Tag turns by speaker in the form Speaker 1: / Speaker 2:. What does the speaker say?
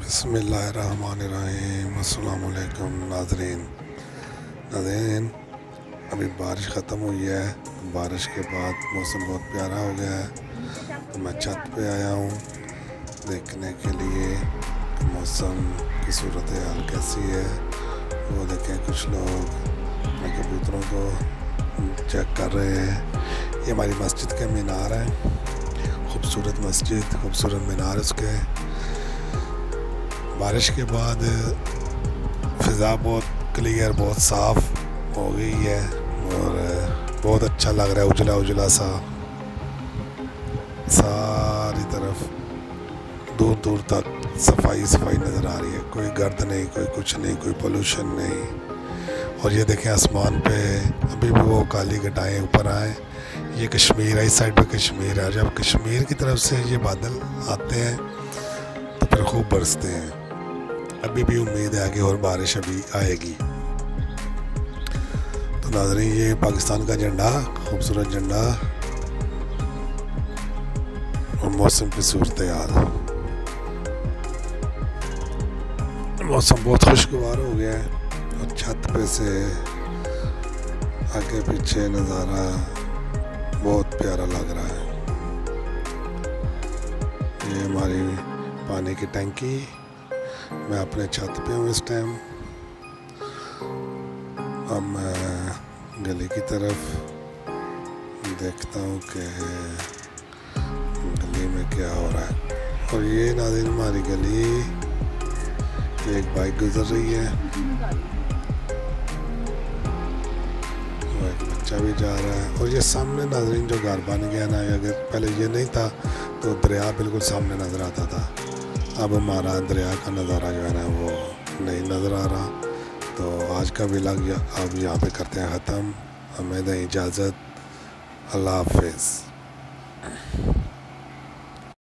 Speaker 1: बिस्मिल्लाहिर्रहमानिर्रहीम। अस्सलाम वालेकुम नाज़रीन। अभी बारिश ख़त्म हुई है। बारिश के बाद मौसम बहुत प्यारा हो गया है, तो मैं छत पे आया हूँ देखने के लिए मौसम की सूरत हाल कैसी है। वो देखें, कुछ लोग अपने कबूतरों को चेक कर रहे हैं। ये हमारी मस्जिद के मीनार है, खूबसूरत मस्जिद, खूबसूरत मीनार उसके। बारिश के बाद फ़िज़ा बहुत क्लियर, बहुत साफ़ हो गई है और बहुत अच्छा लग रहा है। उजला उजला सा सारी तरफ दूर दूर तक सफाई सफाई नज़र आ रही है। कोई गर्द नहीं, कोई कुछ नहीं, कोई पोल्यूशन नहीं। और ये देखें आसमान पे अभी भी वो काली घटाएं ऊपर आए। ये कश्मीर है, इस साइड पे कश्मीर है। जब कश्मीर की तरफ से ये बादल आते हैं तो फिर खूब बरसते हैं। अभी भी उम्मीद है कि और बारिश अभी आएगी। तो नाज़रीन, ये पाकिस्तान का झंडा, खूबसूरत झंडा और मौसम की सूरत हाल। मौसम बहुत खुशगवार हो गया है और छत पे से आगे पीछे नज़ारा बहुत प्यारा लग रहा है। ये हमारी पानी की टंकी, मैं अपने छत पे हूँ इस टाइम। अब मैं गली की तरफ देखता हूँ कि गली में क्या हो रहा है। और ये नाज़रीन हमारी गली, एक बाइक गुजर रही है, एक बच्चा भी जा रहा है। और ये सामने नाज़रीन जो घर बन गया ना, अगर पहले ये नहीं था तो दरिया बिल्कुल सामने नज़र आता था। अब हमारा दरिया का नज़ारा जो है ना वो नहीं नज़र आ रहा। तो आज का व्लॉग अब यहाँ पे करते हैं ख़त्म। हमें दें इजाज़त। अल्लाह हाफ़िज़।